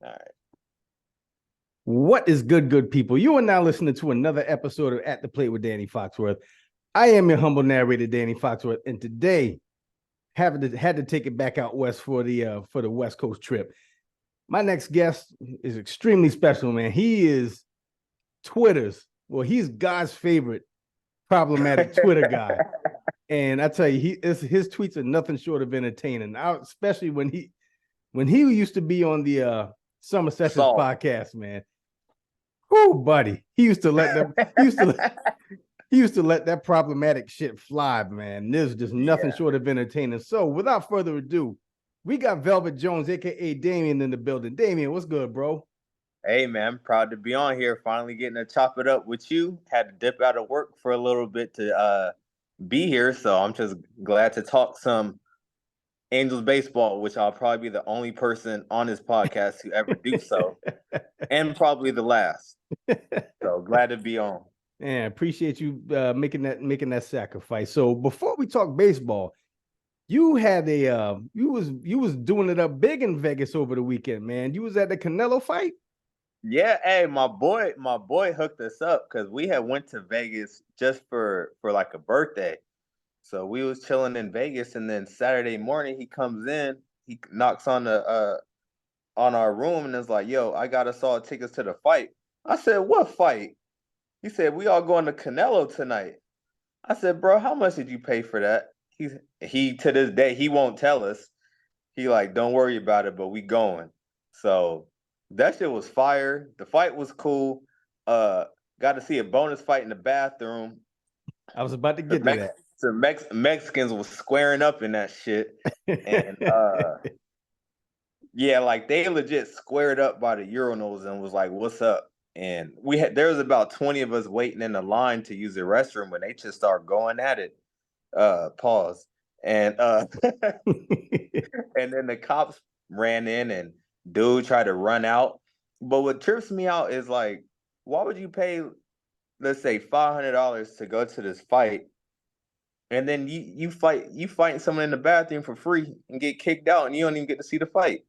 All right. What is good people? You are now listening to another episode of At the Plate with Danny Foxworth. I am your humble narrator, Danny Foxworth, and today had to take it back out west for the West Coast trip. My next guest is extremely special, man. He is he's God's favorite problematic Twitter guy. And I tell you, his tweets are nothing short of entertaining. Especially when he used to be on the Summer Sessions Salt. podcast, man. Oh, buddy, he used to let them. He used to let that problematic shit fly, man. There's just nothing Yeah. short of entertaining. So, without further ado, we got Velvet Jones, aka Damien, in the building. Damien, what's good, bro? Hey, man, I'm proud to be on here. Finally getting to chop it up with you. Had to dip out of work for a little bit to be here, so I'm just glad to talk some Angels baseball, which I'll probably be the only person on this podcast to ever do so, and probably the last. So glad to be on. Man, appreciate you making that sacrifice. So, before we talk baseball, you had you was doing it up big in Vegas over the weekend, man. You was at the Canelo fight. Yeah, hey, my boy hooked us up because we had went to Vegas just for like a birthday. So we was chilling in Vegas, and then Saturday morning he comes in, he knocks on our room, and is like, "Yo, I got us all tickets to the fight." I said, "What fight?" He said, "We all going to Canelo tonight." I said, "Bro, how much did you pay for that?" He to this day he won't tell us. He like, "Don't worry about it, but we going." So that shit was fire. The fight was cool. Uh, got to see a bonus fight in the bathroom. I was about to The get to Mex- that. Mexicans was squaring up in that shit, and yeah, like they legit squared up by the urinals and was like, "What's up?" And there was about 20 of us waiting in the line to use the restroom when they just started going at it. Pause. And and then the cops ran in and dude tried to run out. But what trips me out is like, why would you pay, let's say, $500 to go to this fight, and then you fight someone in the bathroom for free and get kicked out, and you don't even get to see the fight?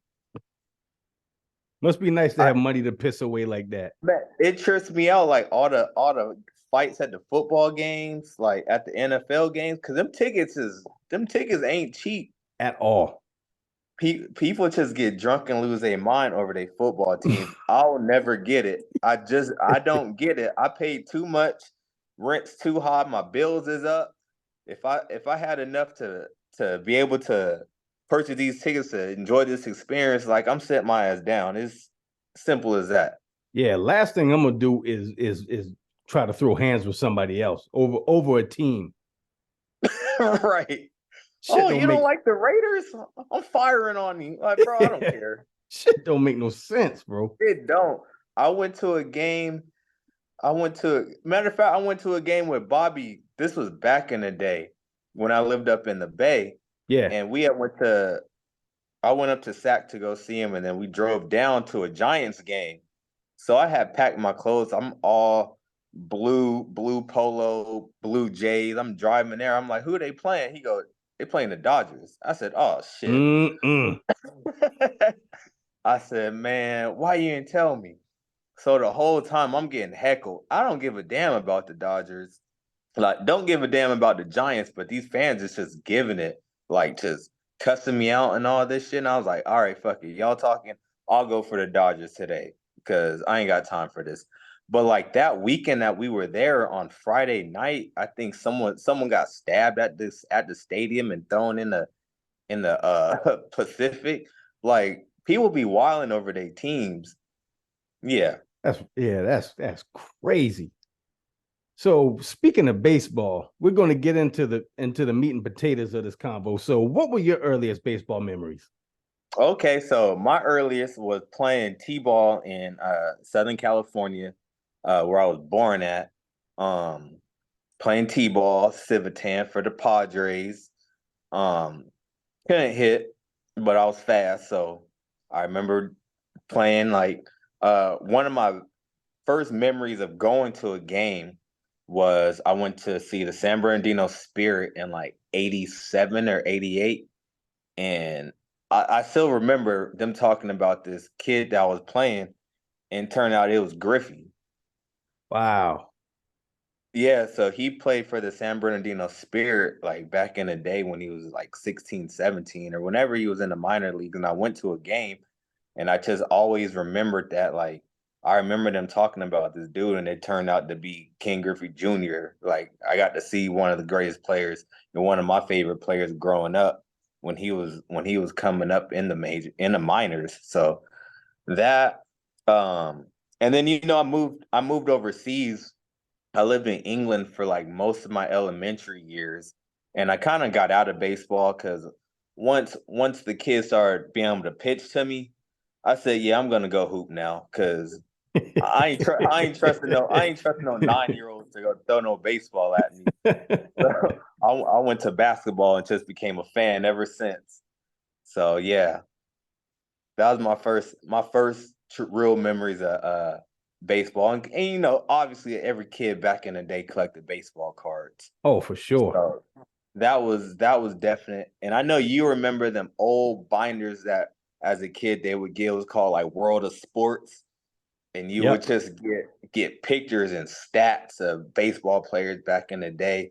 Must be nice to I have money to piss away like that. Man, it trips me out, like all the fights at the football games, like at the NFL games, because them tickets ain't cheap. At all. People just get drunk and lose their mind over their football teams. I'll never get it. I don't get it. I paid too much, rent's too high, my bills is up. If I had enough to be able to purchase these tickets to enjoy this experience, like I'm setting my ass down. It's simple as that. Yeah, last thing I'm gonna do is try to throw hands with somebody else over a team. Right. Shit Oh, don't you don't make like the Raiders? I'm firing on you. Like, bro, I don't care. shit don't make no sense, bro. It don't. I went to a game. Matter of fact, I went to a game with Bobby. This was back in the day when I lived up in the Bay, Yeah. and I went up to Sac to go see him, and then we drove down to a Giants game. So I had packed my clothes. I'm all blue polo, blue J's. I'm driving there. I'm like, who are they playing? He goes, they playing the Dodgers. I said, oh shit. Mm-mm. I said, man, why you didn't tell me? So the whole time I'm getting heckled. I don't give a damn about the Dodgers. Like, don't give a damn about the Giants, but these fans is just giving it, like just cussing me out and all this shit. And I was like, all right, fuck it. Y'all talking, I'll go for the Dodgers today because I ain't got time for this. But like that weekend that we were there on Friday night, I think someone got stabbed at the stadium and thrown in the Pacific. Like people be wilding over their teams. Yeah. That's crazy. So speaking of baseball, we're going to get into the meat and potatoes of this combo. So what were your earliest baseball memories? Okay, so my earliest was playing t-ball in Southern California, where I was born at. Um, Playing t-ball, Civitan for the Padres. Um, couldn't hit, but I was fast, so I remember playing like one of my first memories of going to a game was I went to see the San Bernardino Spirit in like 87 or 88, and I still remember them talking about this kid that was playing, and turned out it was Griffey. Wow. Yeah, so he played for the San Bernardino Spirit like back in the day when he was like 16, 17, or whenever he was in the minor leagues. And I went to a game, and I just always remembered that. Like, I remember them talking about this dude, and it turned out to be Ken Griffey Jr. Like, I got to see one of the greatest players and one of my favorite players growing up when he was coming up in the minors. So that and then I moved overseas. I lived in England for like most of my elementary years, and I kind of got out of baseball because once the kids started being able to pitch to me, I said, "Yeah, I'm gonna go hoop now," because I ain't trusting no 9-year-olds to go throw no baseball at me. So I went to basketball and just became a fan ever since. So yeah, that was my first real memories of baseball, and obviously every kid back in the day collected baseball cards. Oh, for sure. So that was definite. And I know you remember them old binders that as a kid they would get. It was called like World of Sports, and you would Yep. just get pictures and stats of baseball players back in the day,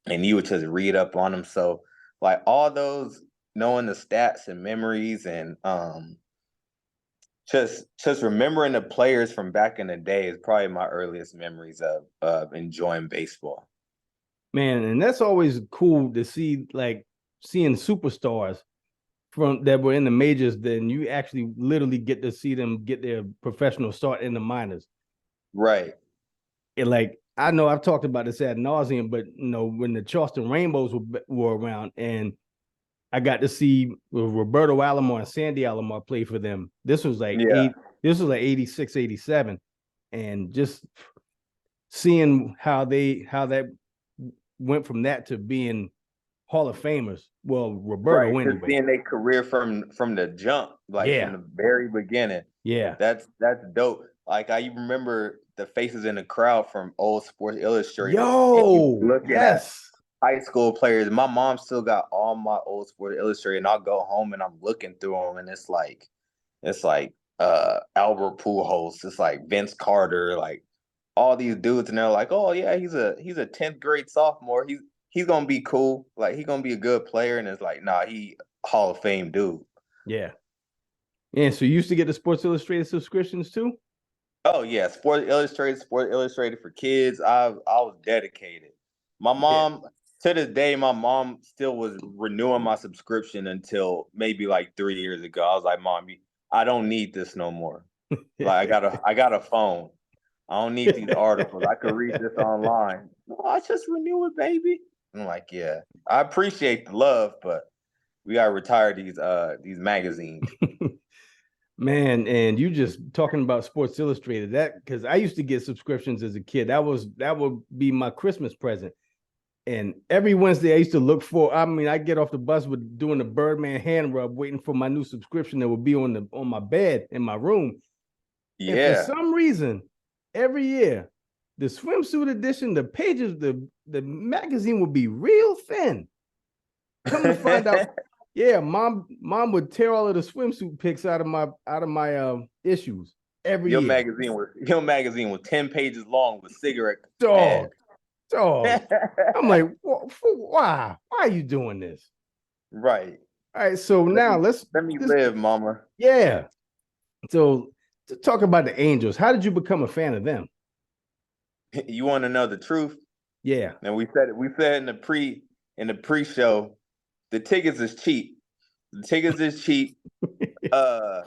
and you would just read up on them. So like all those, knowing the stats and memories, and just remembering the players from back in the day is probably my earliest memories of enjoying baseball. Man, and that's always cool to see, like seeing superstars from that were in the majors, then you actually literally get to see them get their professional start in the minors. Right. And like I know I've talked about this ad nauseum, but when the Charleston Rainbows were around, and I got to see Roberto Alomar and Sandy Alomar play for them. This was like Yeah. eight. This was like 86, 87, and just seeing how that went from that to being Hall of Famers. Well, Roberto Right. Just anyway. seeing their career from the jump, like from Yeah, the very beginning. yeah. That's dope. Like I remember the faces in the crowd from old Sports Illustrated, and you Yo, looking at yes. high school players. My mom still got all my old Sports Illustrated, and I'll go home and I'm looking through them, and it's like Albert Pujols, it's like Vince Carter, like all these dudes, and they're like, oh yeah, he's a 10th grade sophomore. He's gonna be cool, like he's gonna be a good player, and it's like, nah, he Hall of Fame dude. Yeah. Yeah. So you used to get the Sports Illustrated subscriptions too? Oh yeah, Sports Illustrated for kids. I was dedicated. My Yeah. mom, to this day, my mom still was renewing my subscription until maybe like 3 years ago. I was like, Mom, I don't need this no more. Like I got a phone. I don't need these articles. I could read this online. Well, I just renew it, baby. I'm like, yeah, I appreciate the love, but we gotta retire these magazines. Man, and you just talking about Sports Illustrated, that because I used to get subscriptions as a kid. That would be my Christmas present. And every Wednesday I used to look for, I mean, I get off the bus with doing the Birdman hand rub, waiting for my new subscription that would be on my bed in my room. And for Yeah. some reason, every year, the swimsuit edition, the pages, the magazine would be real thin. Come to find out, yeah, mom would tear all of the swimsuit pics out of my issues every year. Your magazine was 10 pages long with cigarette Dog, ads. dog. I'm like, why? Why are you doing this? Right. All right, so Let now me let me let's live, mama. yeah. So to talk about the Angels, how did you become a fan of them? You want to know the truth? Yeah. And we said in the pre-show, the tickets is cheap. The tickets is cheap. Uh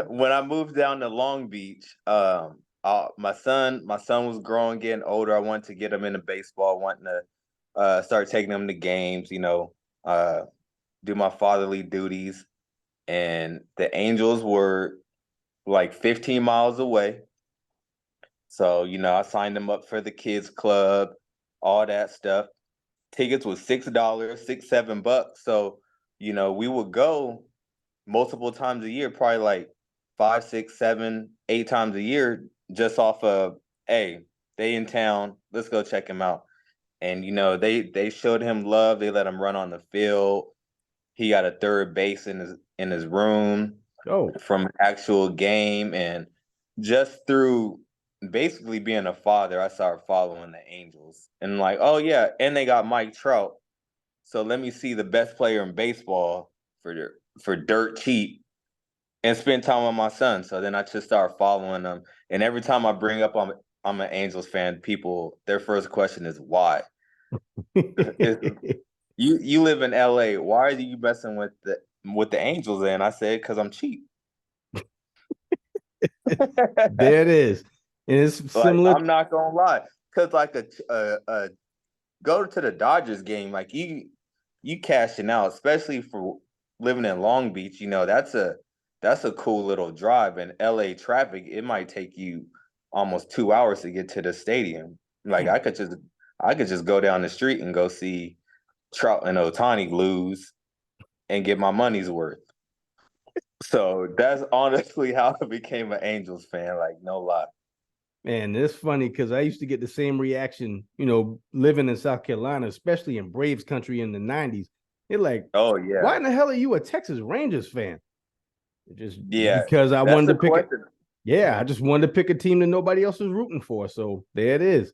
when I moved down to Long Beach, my son was growing, getting older. I wanted to get him into baseball, wanting to start taking him to games, uh do my fatherly duties. And the Angels were like 15 miles away. So, I signed him up for the kids club, all that stuff. Tickets was $6, 6, $7. So, we would go multiple times a year, probably like 5, 6, 7, 8 times a year, just off of, hey, they in town, let's go check him out. And they showed him love. They let him run on the field. He got a third base in his room Oh, from an actual game, and just through basically being a father, I started following the Angels. And like, oh yeah, and they got Mike Trout. So let me see the best player in baseball for dirt cheap and spend time with my son. So then I just started following them. And every time I bring up I'm an Angels fan, people their first question is why? Is you live in LA. Why are you messing with the Angels? And I said, because I'm cheap. there it is. And it's Like similar. I'm not gonna lie, because like a go to the Dodgers game, like you cashing out, especially for living in Long Beach. You know that's a cool little drive. In LA traffic, it might take you almost 2 hours to get to the stadium. Like I could just go down the street and go see Trout and Ohtani lose and get my money's worth. So that's honestly how I became an Angels fan. Like no lie. Man, it's funny because I used to get the same reaction, living in South Carolina, especially in Braves country in the 90s. They're like, Oh why yeah, in the hell are you a Texas Rangers fan? Just yeah. because I That's wanted the to pick it. question. Yeah, I just wanted to pick a team that nobody else was rooting for. So there it is.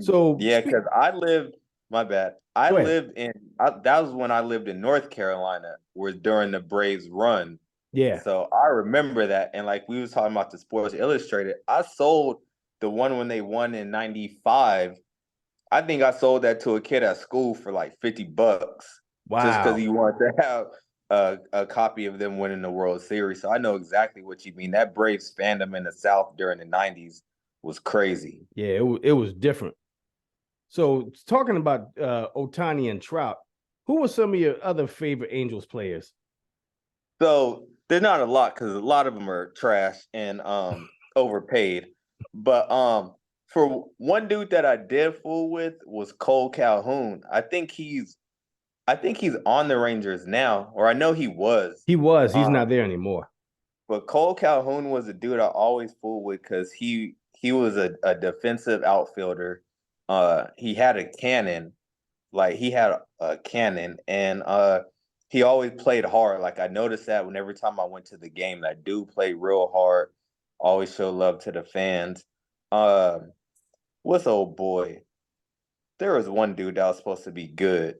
So Yeah, because I lived, my bad. I go ahead. lived in, that was when I lived in North Carolina, was during the Braves run. Yeah. So I remember that. And like we was talking about the Sports Illustrated, I sold the one when they won in 95. I think I sold that to a kid at school for like $50 just because Wow. he wanted to have a copy of them winning the World Series. So I know exactly what you mean. That Braves fandom in the South during the 90s was crazy. Yeah, it was different. So talking about Ohtani and Trout, who were some of your other favorite Angels players? So they're not a lot because a lot of them are trash and overpaid. But for one dude that I did fool with was Cole Calhoun. I think he's on the Rangers now, or I know he was. He was. He's Um, not there anymore. but Cole Calhoun was a dude I always fooled with because he was a defensive outfielder. He had a cannon, like he had a cannon, and he always played hard. Like I noticed that when every time I went to the game, that dude played real hard. Always showed love to the fans. Um, what's old boy? There was one dude that was supposed to be good.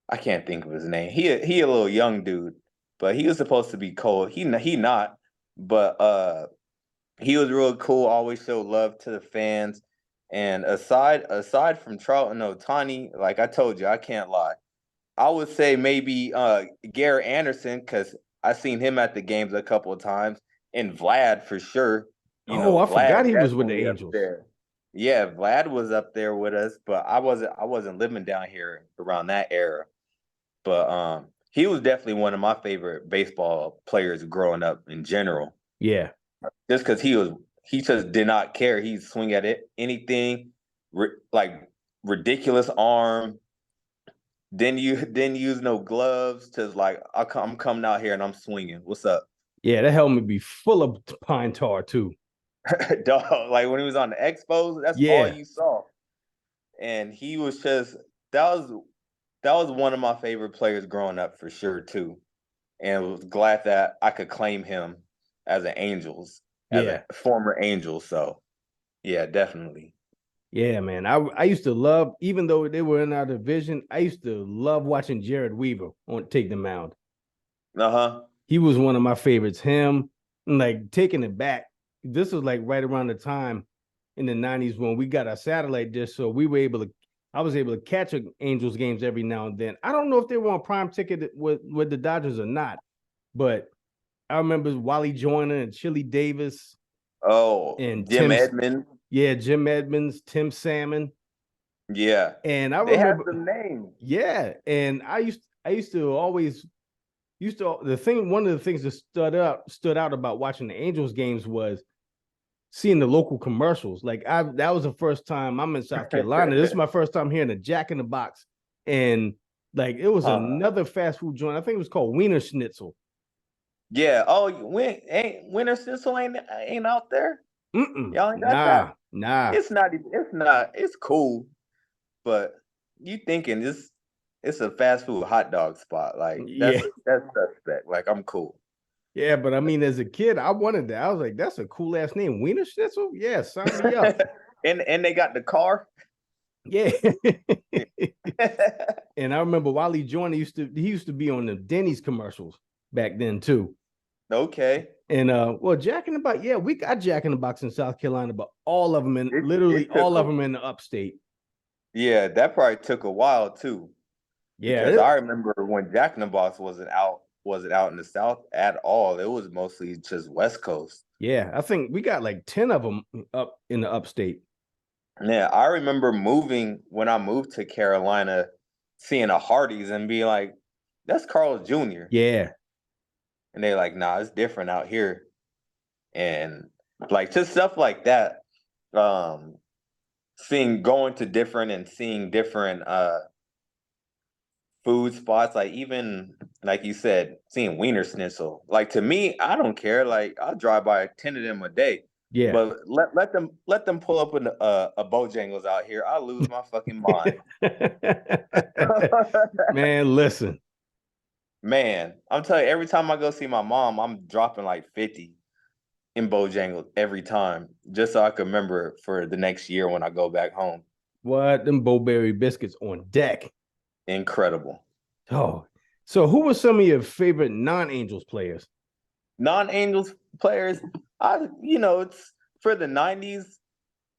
I can't think of his name. He a little young dude, but he was supposed to be cold. He not, but he was real cool. Always showed love to the fans. And aside from Trout and Ohtani, like I told you, I can't lie. I would say maybe Garrett Anderson because I seen him at the games a couple of times, and Vlad for sure. You Oh, know, I Vlad forgot he was with the definitely up Angels. there. Yeah, Vlad was up there with us, but I wasn't living down here around that era. But he was definitely one of my favorite baseball players growing up in general. Yeah. Just because he just did not care. He'd swing at it anything, like ridiculous arm. Didn't use no gloves. Just like I'm coming out here and I'm swinging. What's up, Yeah, that helmet be full of pine tar too. dog? Like when he was on the Expos, that's all Yeah. you saw. And he was just that was that was one of my favorite players growing up for sure too. And was glad that I could claim him as an Angels, as Yeah. a former Angel. So yeah, definitely. Yeah, man. I used to love, even though they were in our division, I used to love watching Jared Weaver on take the mound. Uh-huh. He was one of my favorites. Him, and like taking it back. This was like right around the time in the 90s when we got our satellite dish. So we were able to, I was able to catch Angels games every now and then. I don't know if they were on prime ticket with the Dodgers or not, but I remember Wally Joyner and Chili Davis Oh, and Jim Edmonds. Jim Edmonds, Tim Salmon. Yeah. And I They had remember, some names. yeah, and I used to always used to the thing one of the things that stood out about watching the Angels games was seeing the local commercials. Like that was the first time I'm in South Carolina. This is my first time hearing a Jack in the Box, and like it was Huh. another fast food joint. I think it was called Wiener Schnitzel. Yeah. Oh, Winter Sissel ain't out there? Y'all ain't got that? Nah. It's not it's cool, but you thinking this it's a fast food hot dog spot. Like Yeah. that's suspect. Like I'm cool. Yeah, but I mean, as a kid, I wanted that. I was like, that's a cool ass name. Wiener Schnitzel? Yeah, sign me up. And they got the car. Yeah. And I remember Wally Joyner used to be on the Denny's commercials back then too. Okay. And well, Jack in the Box, yeah, we got Jack in the Box in South Carolina, but all of them literally it took all of them in the upstate. Yeah, that probably took a while too. Because Yeah, I remember when Jack in the Box wasn't out in the South at all. It was mostly just West Coast. yeah. I think we got like 10 of them up in the upstate. Yeah, I remember moving when I moved to Carolina, seeing a Hardee's and being like, "That's Carl's Jr." Yeah, And they're like, "Nah, it's different out here." And like just stuff like that. Um, going to different and seeing different food spots, like even like you said, seeing Wiener Schnitzel. Like to me, I don't care. Like I'll drive by 10 of them a day. yeah. But let them pull up in a Bojangles out here. I lose my fucking mind. Man, listen. Man, I'm telling you, every time I go see my mom, I'm dropping like 50 in Bojangles every time, just so I can remember for the next year when I go back home. What? Them Bowberry biscuits on deck. Incredible. Oh, so who were some of your favorite non-Angels players? Non-Angels players, it's for the 90s.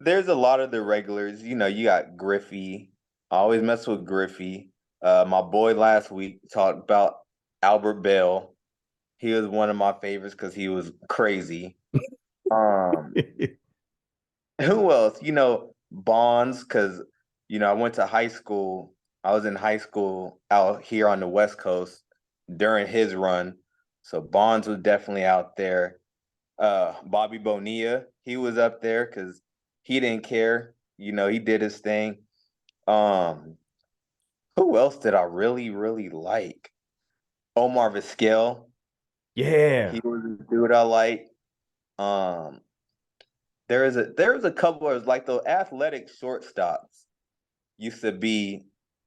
There's a lot of the regulars. You got Griffey. I always mess with Griffey. My boy last week talked about Albert Bell. He was one of my favorites because he was crazy. Um, who else? Bonds, because I went to high school. I was in high school out here on the West Coast during his run. So Bonds was definitely out there. Bobby Bonilla, he was up there because he didn't care. He did his thing. Um, who else did I really, really like? Omar Vizquel. Yeah. He was a dude I like. Um, there was a couple of like those athletic shortstops used to be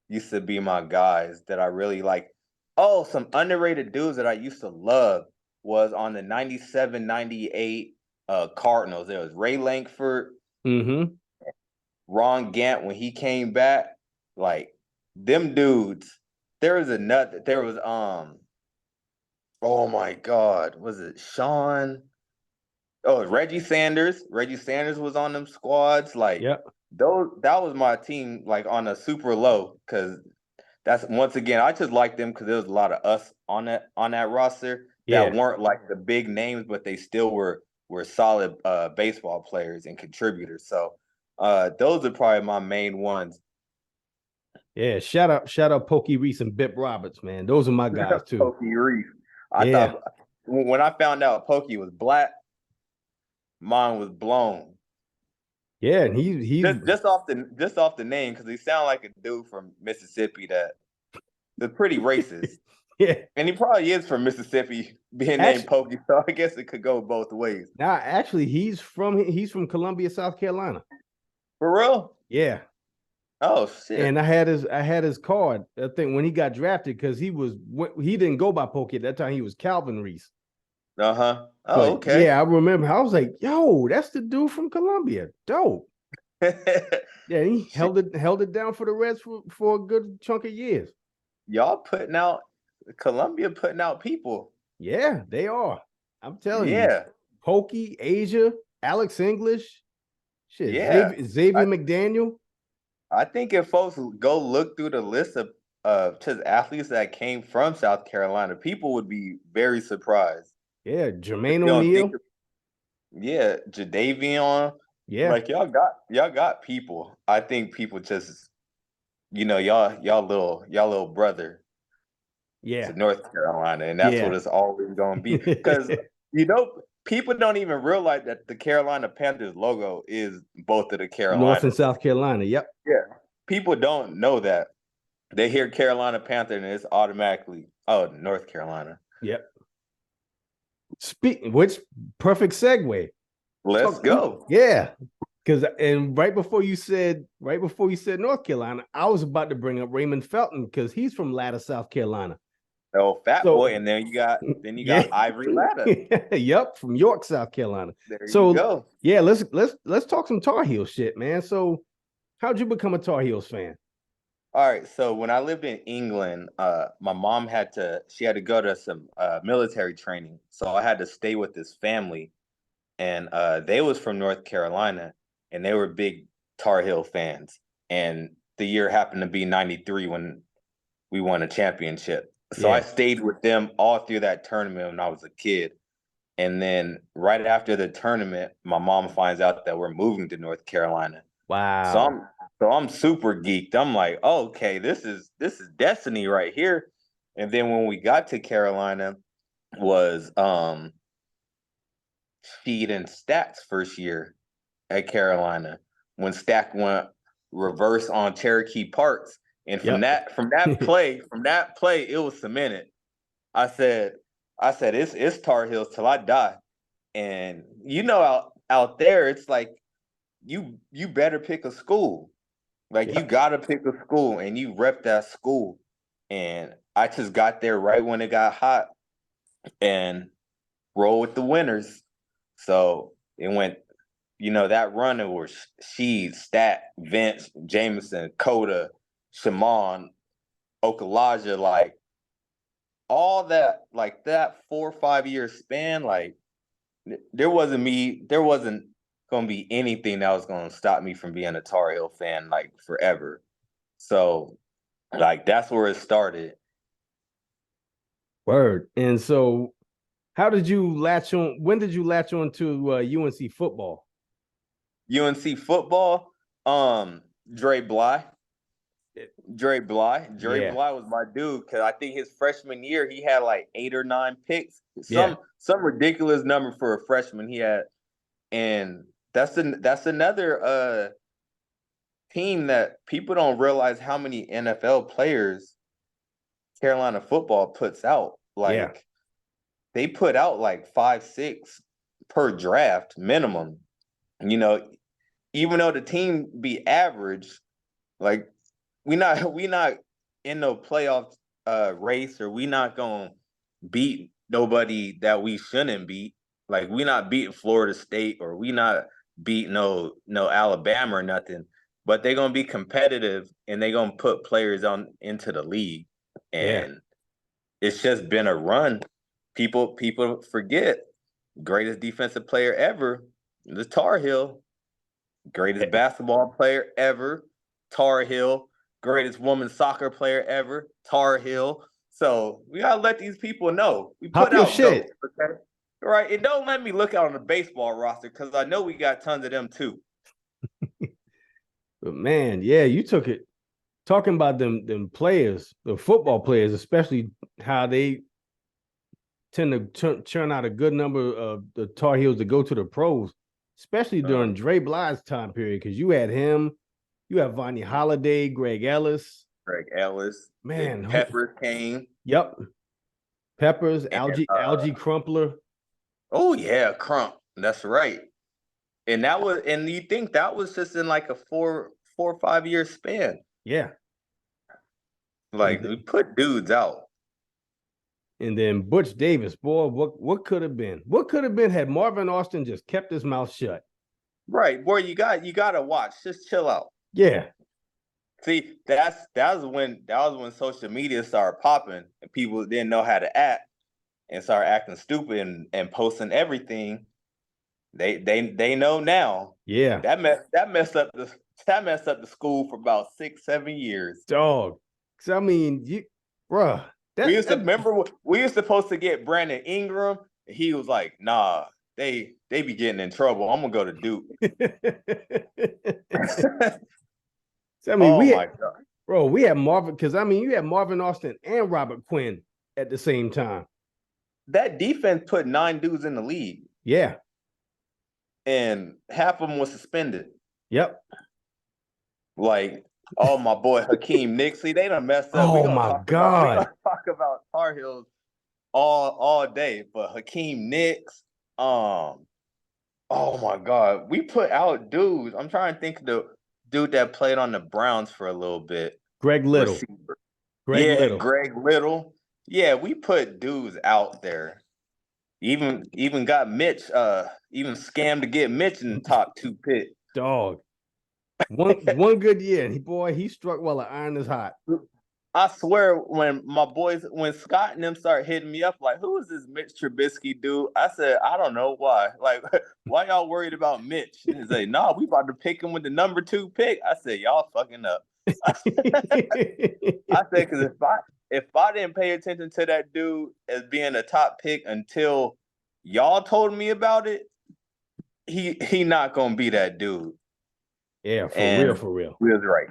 used to be my guys that I really like. Oh, some underrated dudes that I used to love was on the 97, 98 Cardinals. There was Ray Lankford, Mm-hmm. Ron Gant when he came back. Like them dudes. There was oh my God, was it Sean? Oh, Reggie Sanders. Reggie Sanders was on them squads. Like Yep. that was my team, like on a super low, because that's once again I just like them because there was a lot of us on that roster that Yeah. weren't like the big names, but they still were solid baseball players and contributors. So those are probably my main ones. Yeah. Shout out Pokey Reese and Bip Roberts, man. Those are my guys too. Pokey Reef. I Yeah. thought when I found out Pokey was black, mine was blown. Yeah. And he's Just off the name, because he sounded like a dude from Mississippi that's pretty racist. yeah. And he probably is from Mississippi, being named Actually, Pokey. So I guess it could go both ways. now actually he's from Columbia, South Carolina. For real? Yeah. Oh shit. And I had his card. I think when he got drafted, because he didn't go by Pokey at that time. He was Calvin Reese. Uh-huh. Oh, But okay. yeah, I remember. I was like, "Yo, that's the dude from Columbia. Dope." Yeah, he held it down for the Reds for a good chunk of years. Y'all Columbia putting out people. Yeah, they are. I'm telling you, Yeah. Pokey, Asia, Alex English, shit, Yeah. Xavier McDaniel. I think if folks go look through the list of just athletes that came from South Carolina, people would be very surprised. Yeah, If Jermaine you don't think O'Neal. Yeah, Jadavion. Yeah, Like y'all got people. I think people just y'all little brother yeah, to North Carolina, and that's what yeah. it's always gonna be. Because people don't even realize that the Carolina Panthers logo is both of the North and Carolinas. South Carolina. Yep. Yeah. People don't know that. They hear Carolina Panther and it's automatically, oh, North Carolina. Yep. Which perfect segue. Let's go. Yeah. And right before you said North Carolina, I was about to bring up Raymond Felton because he's from Latta, South Carolina. Oh, Fat So Boy, and then you yeah, got Ivory Latta. yep, from York, South Carolina. There you So go. yeah, let's talk some Tar Heel shit, man. So how'd you become a Tar Heels fan? All right, so when I lived in England, my mom had to go to some military training, so I had to stay with this family, and they was from North Carolina, and they were big Tar Heel fans. And the year happened to be '93 when we won a championship. So I Yeah. stayed with them all through that tournament when I was a kid. And then right after the tournament, my mom finds out that we're moving to North Carolina. So Wow. I'm super geeked. I'm like, oh, okay, this is destiny right here. And then when we got to Carolina, was Speed and Stats first year at Carolina when Stack went reverse on Cherokee Parks. And from Yep. that play, it was cemented. I said, it's Tar Heels till I die. And out there, it's like you better pick a school. Like you Yep. gotta pick a school and you rep that school. And I just got there right when it got hot and roll with the winners. So it went, that run it was Sheed, Stat, Vince, Jameson, Coda, Shimon, Okalaja, like all that, like that 4 or 5 year span, like there wasn't gonna be anything that was gonna stop me from being a Tar Heel fan like forever. So like that's where it started. Word. And so how did you latch on? When did you latch on to UNC football? UNC football, Dre Bly. Dre Yeah. Bly was my dude because I think his freshman year he had like 8 or 9 picks, Yeah. some ridiculous number for a freshman he had, and that's another team that people don't realize how many NFL players Carolina football puts out. Yeah. Like they put out like 5, 6 per draft minimum. You know, even though the team be average, like we not in no playoff race, or we not gonna beat nobody that we shouldn't beat. Like we not beating Florida State, or we not beat no Alabama or nothing. But they're gonna be competitive and they're gonna put players on into the league. Yeah. And it's just been a run. People forget greatest defensive player ever, the Tar Heel. Greatest basketball player ever, Tar Heel. Greatest women's soccer player ever, Tar Heel. So we gotta let these people know we Pop put your out shit. goats, okay? Right? And don't let me look out on the baseball roster because I know we got tons of them too. But man, yeah, you took it. Talking about them players, the football players, especially how they tend to churn out a good number of the Tar Heels to go to the pros, especially during Dre Bly's time period, because you had him, you have Vonnie Holiday, Greg Ellis. Greg Ellis, Man, then Peppers came, yep. Peppers, and Algie Crumpler. oh yeah, Crump. That's right. And you think that was just in like a 4 or 5 year span. Yeah. Like we put dudes out. And then Butch Davis, boy, what could have been? What could have been had Marvin Austin just kept his mouth shut? Right, boy, you gotta watch. Just chill out. Yeah. See, that was when social media started popping and people didn't know how to act and started acting stupid and posting everything. They know now. Yeah. That messed up the school for about 6, 7 years. Dog. So I mean, bruh, We that used to that remember we used supposed to get Brandon Ingram. And he was like, nah, they be getting in trouble. I'm gonna go to Duke. So, I mean, Oh my God. we had Marvin, because I mean, you had Marvin Austin and Robert Quinn at the same time. That defense put 9 dudes in the league, Yeah. and half of them was suspended. Yep. Like, oh my boy Hakeem Nicks, see, they done messed up. Oh my We God. gonna talk about Tar Heels all day, but Hakeem Nicks, Oh my God, we put out dudes. I'm trying to think of the dude that played on the Browns for a little bit. Greg Little. Receiver. Greg Yeah, Little. Greg Little. Yeah, we put dudes out there. Even got Mitch. Even scammed to get Mitch in the top 2 pick. Dog. One good year, and he struck while the iron is hot. I swear, when Scott and them start hitting me up, like, who is this Mitch Trubisky dude? I said, I don't know why. Like, why y'all worried about Mitch? And they say, no, we about to pick him with the number 2 pick. I said, y'all fucking up. I said, because if I didn't pay attention to that dude as being a top pick until y'all told me about it, he not gonna be that dude. Yeah, And for real. we was right.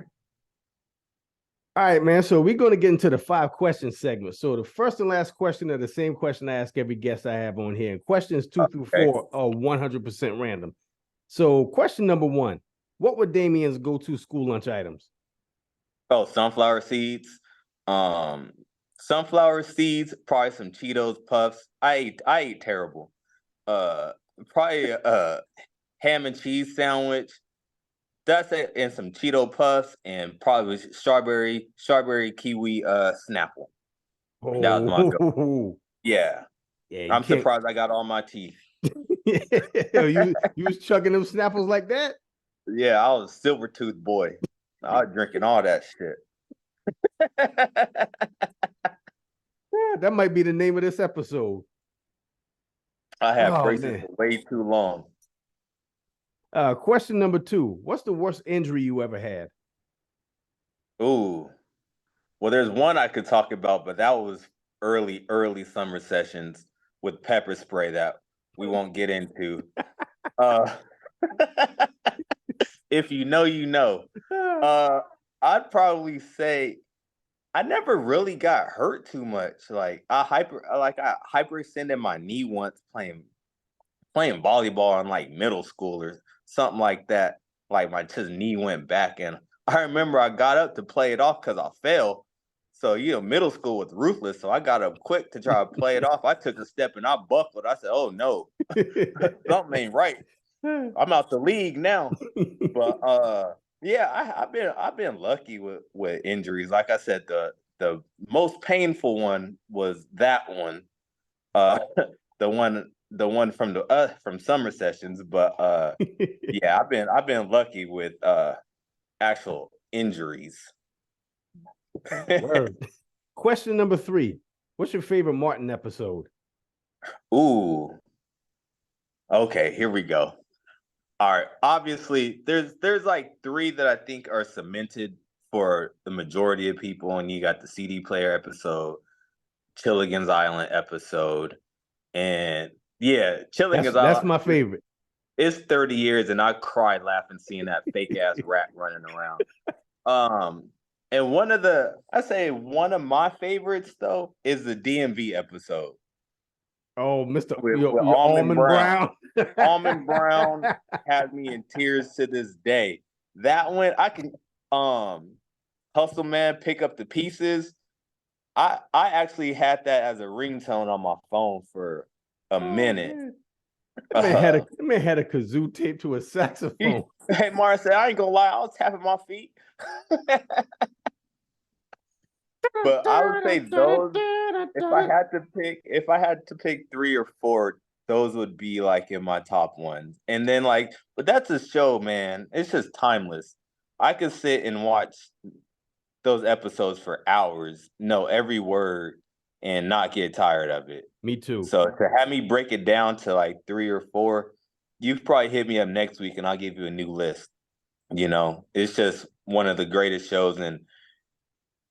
All right, man. So we're going to get into the 5 question segment. So the first and last question are the same question I ask every guest I have on here. And questions 2 through 4 are 100% random. So question number 1, what were Damien's go-to school lunch items? Oh, sunflower seeds. Sunflower seeds, probably some Cheetos puffs. I ate terrible. Probably a ham and cheese sandwich. That's it, and some Cheeto puffs, and probably strawberry kiwi Snapple. That was my go. Oh, Yeah, yeah, you I'm can't. surprised I got all my teeth. you was chugging them Snapples like that? Yeah, I was a silver tooth boy. I was drinking all that shit. Yeah, that might be the name of this episode. I had Oh braces man. for way too long. Question number 2, what's the worst injury you ever had? Ooh. Well, there's one I could talk about, but that was early summer sessions with pepper spray that we won't get into. Uh, if you know, you know. I'd probably say I never really got hurt too much. Like I hyperextended my knee once playing volleyball in like middle school or something like that. Like my just knee went back, and I remember I got up to play it off because I fell. So middle school was ruthless. So I got up quick to try to play it off. I took a step and I buckled. I said, "Oh no, something ain't right. I'm out the league now." But yeah, I've been lucky with injuries. Like I said, the most painful one was that one. Uh, the one from summer sessions. But yeah, I've been lucky with actual injuries. Word. Question number 3, what's your favorite Martin episode? Ooh. Okay, here we go. All right. Obviously, there's like 3 that I think are cemented for the majority of people, and you got the CD player episode, Chilligan's Island episode, and yeah, Chilligan's That's Island. my favorite. It's 30 years, and I cried laughing seeing that fake ass rat running around. And one of my favorites though is the DMV episode Oh, Mr. with Your Almond Almond Brown. Brown. Almond Brown has me in tears to this day. That one I can Hustle Man, pick up the pieces. I actually had that as a ringtone on my phone for a minute. Man. That man had a kazoo taped to a saxophone. Hey, Mara said, I ain't gonna lie, I was tapping my feet. But I would say those. If I had to pick 3 or 4, those would be like in my top ones. And then but that's a show, man. It's just timeless. I could sit and watch those episodes for hours, know every word, and not get tired of it. Me too. So to have me break it down to like 3 or 4, you probably hit me up next week and I'll give you a new list. It's just one of the greatest shows, and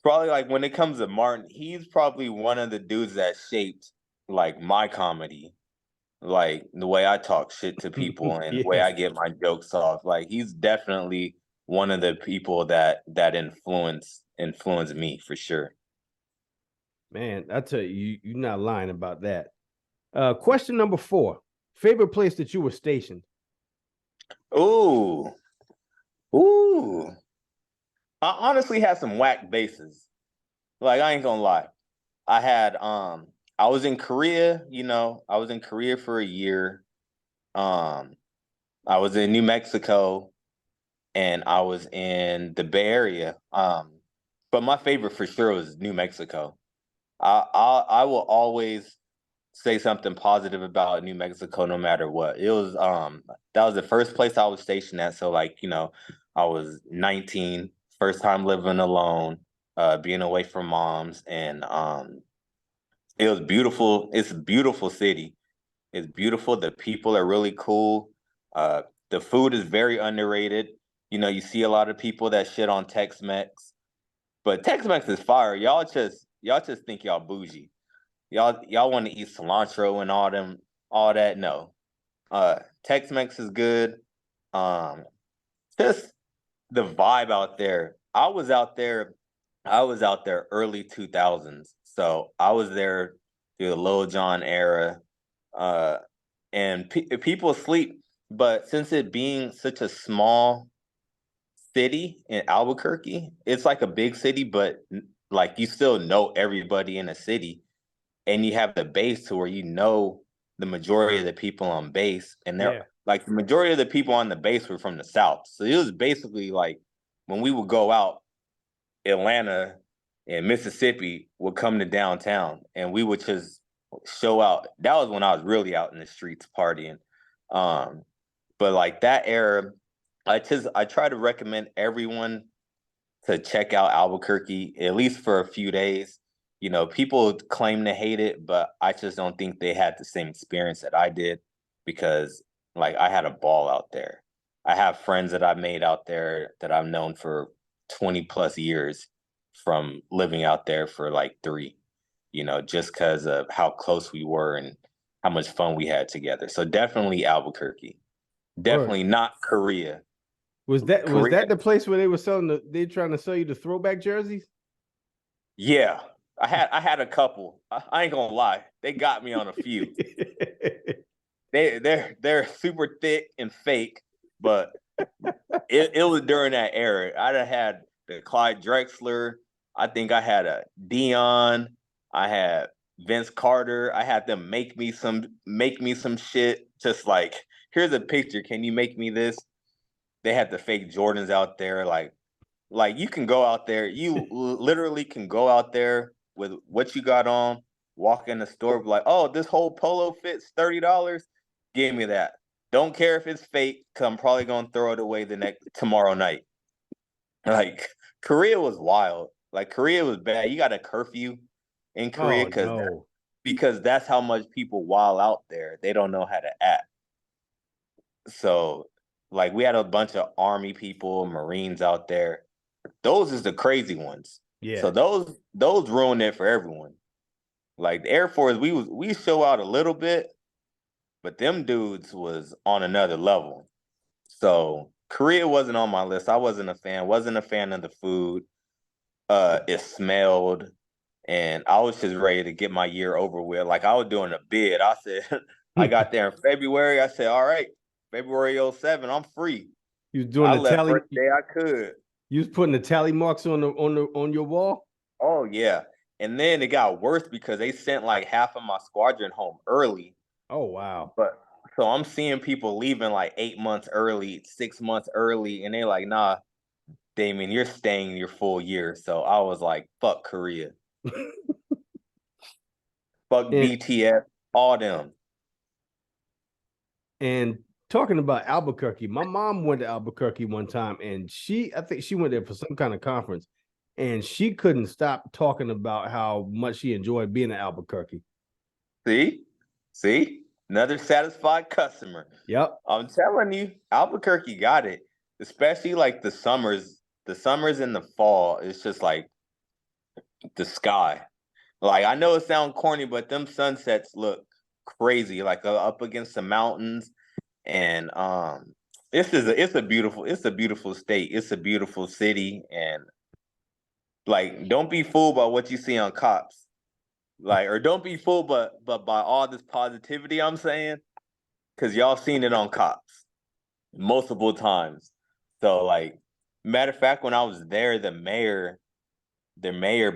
probably like when it comes to Martin, he's probably one of the dudes that shaped like my comedy, like the way I talk shit to people and the way I get my jokes off. Like he's definitely one of the people that influenced me for sure. Man, I tell you, you're not lying about that. Question number 4, favorite place that you were stationed? Ooh. Ooh. I honestly had some whack bases. Like I ain't gonna lie. I was in Korea, I was in Korea for a year. I was in New Mexico and I was in the Bay Area. But my favorite for sure was New Mexico. I will always say something positive about New Mexico no matter what. It was that was the first place I was stationed at. So like, I was 19, first time living alone, being away from moms, and it was beautiful. It's a beautiful city. It's beautiful. The people are really cool. Uh, the food is very underrated. You see a lot of people that shit on Tex-Mex, but Tex-Mex is fire. Y'all just think y'all bougie. Y'all want to eat cilantro and all that. No. Tex-Mex is good. Um, just the vibe out there. I was out there early 2000s. So I was there through the Lil Jon era. Uh, and people sleep, but since it being such a small city in Albuquerque, it's like a big city, but like you still know everybody in a city, and you have the base to where the majority of the people on base, and they're Yeah. like the majority of the people on the base were from the South. So it was basically like when we would go out, Atlanta and Mississippi would come to downtown, and we would just show out. That was when I was really out in the streets partying. Um, but like that era, I try to recommend everyone to check out Albuquerque at least for a few days. People claim to hate it, but I just don't think they had the same experience that I did, because like I had a ball out there. I have friends that I made out there that I've known for 20 plus years from living out there for like 3, just because of how close we were and how much fun we had together. So definitely Albuquerque. Word. Definitely not Korea. Was that Korea, the place where they were they trying to sell you the throwback jerseys? yeah. I had a couple. I ain't gonna lie. They got me on a few. They're super thick and fake, but it was during that era. I'd have had the Clyde Drexler. I think I had a Dion. I had Vince Carter. I had them make me some shit. Just like, here's a picture. Can you make me this? They had the fake Jordans out there. Like you can go out there. You literally can go out there with what you got on. Walk in the store, be like, oh, this whole polo fits $30. Give me that. Don't care if it's fake, cause I'm probably gonna throw it away tomorrow night. Like Korea was wild. Like Korea was bad. You got a curfew in Korea Oh because no. that's how much people wild out there. They don't know how to act. So like we had a bunch of army people, Marines out there. Those is the crazy ones. Yeah. So those ruined it for everyone. Like the Air Force, we show out a little bit, but them dudes was on another level. So Korea wasn't on my list. I wasn't a fan. Wasn't a fan of the food. It smelled, and I was just ready to get my year over with. Like I was doing a bid. I said, I got there in February. I said, all right, February '07, I'm free. You was doing I the left tally. first day I could. You was putting the tally marks on your wall. Oh yeah. And then it got worse because they sent like half of my squadron home early. Oh wow. But so I'm seeing people leaving like 8 months early, 6 months early, and they're like, nah, Damien, you're staying your full year. So I was like, fuck Korea. Fuck And BTS, all them. and talking about Albuquerque, my mom went to Albuquerque one time, and I think she went there for some kind of conference, and she couldn't stop talking about how much she enjoyed being in Albuquerque. See? See? Another satisfied customer. Yep. I'm telling you, Albuquerque got it. Especially like the summers and the fall. It's just like the sky. Like I know it sounds corny, but them sunsets look crazy, like up against the mountains. And it's a beautiful state. It's a beautiful city, and like don't be fooled by what you see on cops. Like, or don't be fooled, but by all this positivity I'm saying, because y'all seen it on cops multiple times. So like, matter of fact, when I was there, the mayor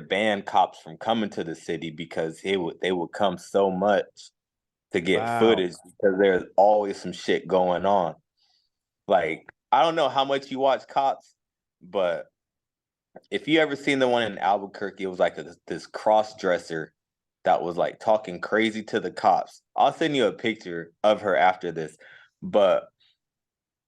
banned cops from coming to the city because they would come so much to get Wow. footage because there's always some shit going on. Like, I don't know how much you watch Cops, but if you ever seen the one in Albuquerque, it was like this cross dresser that was like talking crazy to the cops. I'll send you a picture of her after this. But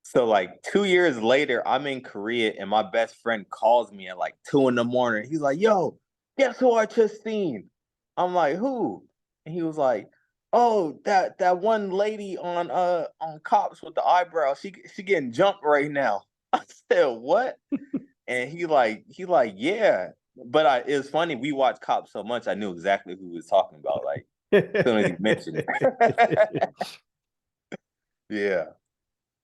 so like 2 years later, I'm in Korea and my best friend calls me at like 2 in the morning. He's like, "Yo, guess who I just seen?" I'm like, "Who?" And he was like, "Oh, that one lady on Cops with the eyebrow. She getting jumped right now." I said, "What?" And he like, "Yeah." But it was funny. We watched Cops so much, I knew exactly who he was talking about. Like as soon as he mentioned it. Yeah.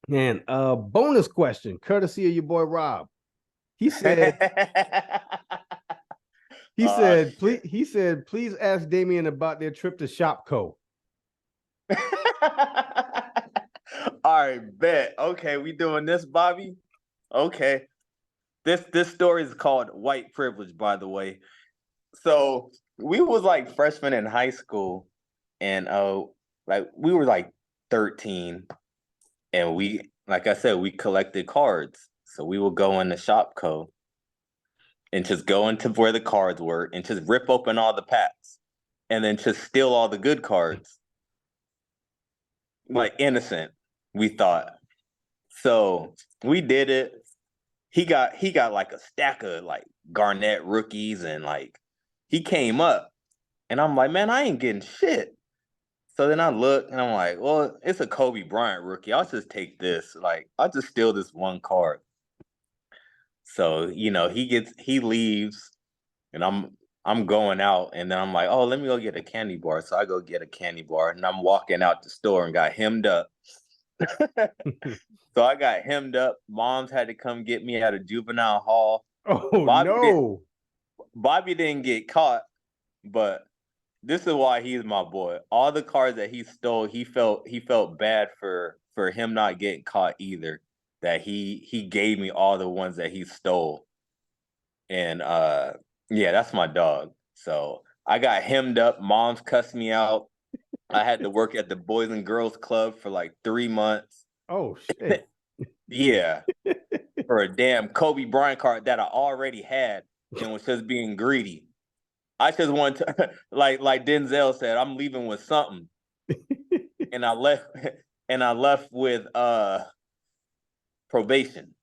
Man, bonus question, courtesy of your boy Rob. He said, Shit. please ask Damien about their trip to Shopco. All right, bet. Okay, we doing this, Bobby. Okay. This story is called White Privilege, by the way. So we was like freshmen in high school, and like we were like 13, and we, like I said, we collected cards. So we would go in the Shopco and just go into where the cards were and just rip open all the packs and then just steal all the good cards. Like innocent, we thought. So we did it. He got like a stack of like Garnett rookies, and like he came up and I'm like, "Man, I ain't getting shit." So then I look and I'm like, "Well, it's a Kobe Bryant rookie. I'll just take this. Like, I'll just steal this one card." So, he leaves, and I'm going out, and then I'm like, "Oh, let me go get a candy bar." So I go get a candy bar, and I'm walking out the store and got hemmed up. So I got hemmed up. Moms had to come get me out of juvenile hall. Oh Bobby did no. Bobby didn't get caught, but this is why he's my boy. All the cars that he stole, he felt bad for him not getting caught either. That he gave me all the ones that he stole. And yeah, that's my dog. So I got hemmed up. Mom's cussed me out. I had to work at the Boys and Girls Club for like 3 months. Oh shit. Yeah, for a damn Kobe Bryant card that I already had and was just being greedy. I just wanted to, like Denzel said, I'm leaving with something, and I left, and I left with probation.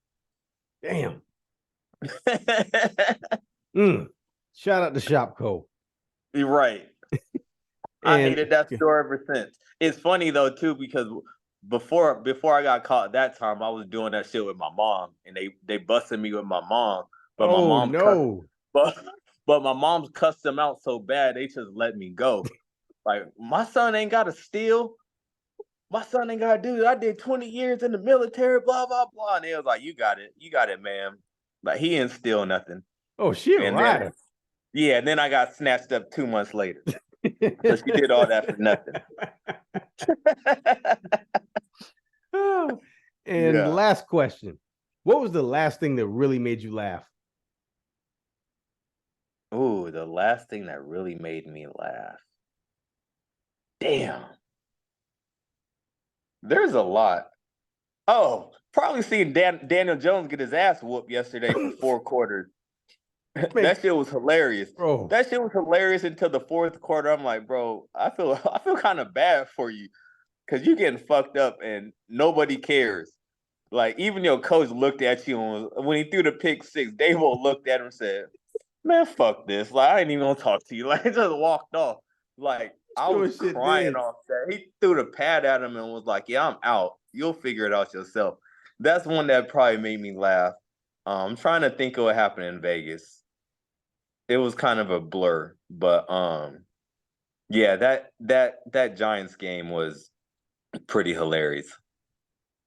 Damn. Shout out to Shopco. You're right. I And hated that store ever since. It's funny though too, because before I got caught that time, I was doing that shit with my mom, and they busted me with my mom, but my oh mom's cussed, no. but but my mom's cussed them out so bad they just let me go. Like, my son ain't got to steal. My son ain't got to do that. I did 20 years in the military, blah blah blah. And they was like, you got it, man. Like, he didn't steal nothing. Oh, she a And then rider. yeah, and then I got snatched up 2 months later. So she did all that for nothing. Oh, and Yeah. last question. What was the last thing that really made you laugh? Ooh, the last thing that really made me laugh. Damn. There's a lot. Oh, probably seeing Daniel Jones get his ass whooped yesterday for 4 quarters. Man, That shit was hilarious. bro. That shit was hilarious until the fourth quarter. I'm like, bro, I feel kind of bad for you because you getting fucked up and nobody cares. Like, even your coach looked at you and when he threw the pick six, Davo looked at him and said, "Man, fuck this. Like, I ain't even gonna talk to you." Like, he just walked off. Like, I Sure was shit crying did. off that. He threw the pad at him and was like, "Yeah, I'm out. You'll figure it out yourself." That's one that probably made me laugh. I'm trying to think of what happened in Vegas. It was kind of a blur, but yeah, that Giants game was pretty hilarious.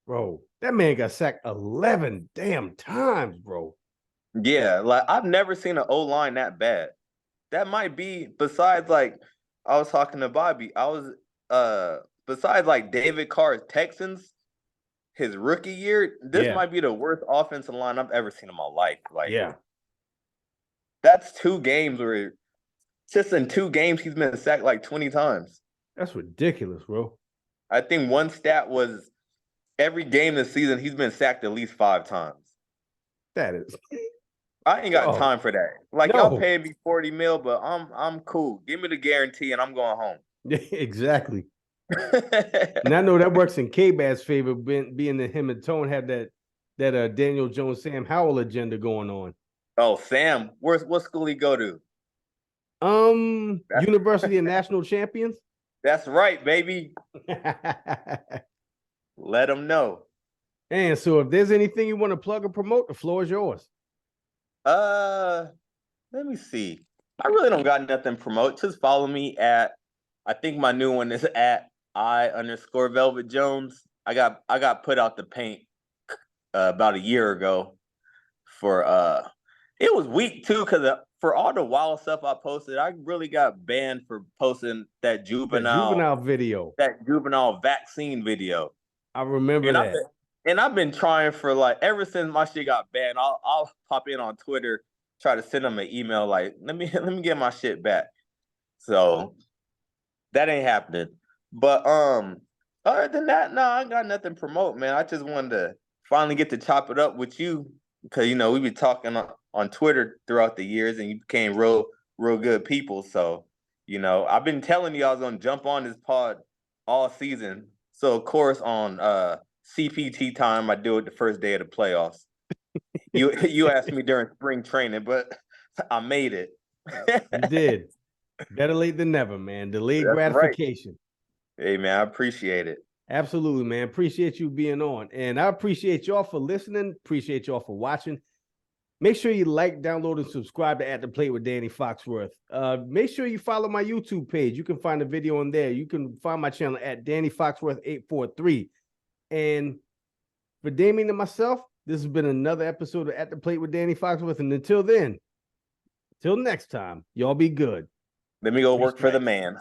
Bro, that man got sacked 11 damn times, bro. Yeah, like, I've never seen an O line that bad. That might be, besides, like, I was talking to Bobby. I was besides like David Carr's Texans, his rookie year, this Yeah. might be the worst offensive line I've ever seen in my life. Like, Yeah. that's 2 games where just in 2 games he's been sacked like 20 times. That's ridiculous, bro. I think one stat was every game this season, he's been sacked at least 5 times. That is. I ain't got Oh, time for that. Like y'all no. paying me 40 mil, but I'm cool. Give me the guarantee and I'm going home. Exactly. And I know that works in K-Bad's favor, being that him and Tone have that Daniel Jones, Sam Howell agenda going on. Oh, Sam, what school he go to? University of National Champions. That's right, baby. Let him know. And so if there's anything you want to plug or promote, the floor is yours. Let me see. I really don't got nothing to promote. Just follow me at, I think my new one is at I_Velvet Jones. I got put out the paint about a year ago for it was weak too, because for all the wild stuff I posted, I really got banned for posting that juvenile video, that juvenile vaccine video. I remember And that. I've been trying for like ever since my shit got banned. I'll pop in on Twitter, try to send them an email like, let me get my shit back. So that ain't happening. But other than that, no, I ain't got nothing to promote, man. I just wanted to finally get to chop it up with you, because we've been talking on Twitter throughout the years, and you became real good people. So I've been telling you I was gonna jump on this pod all season. So of course on CPT time, I do it the first day of the playoffs. You asked me during spring training, but I made it. You did. Better late than never, man. Delayed That's gratification. Right. Hey, man, I appreciate it. Absolutely, man. Appreciate you being on. And I appreciate y'all for listening. Appreciate y'all for watching. Make sure you like, download, and subscribe to At the Plate with Danny Foxworth. Make sure you follow my YouTube page. You can find a video on there. You can find my channel at Danny Foxworth 843. And for Damien and myself, this has been another episode of At the Plate with Danny Foxworth. And until then, till next time, y'all be good. Let me go work for the man.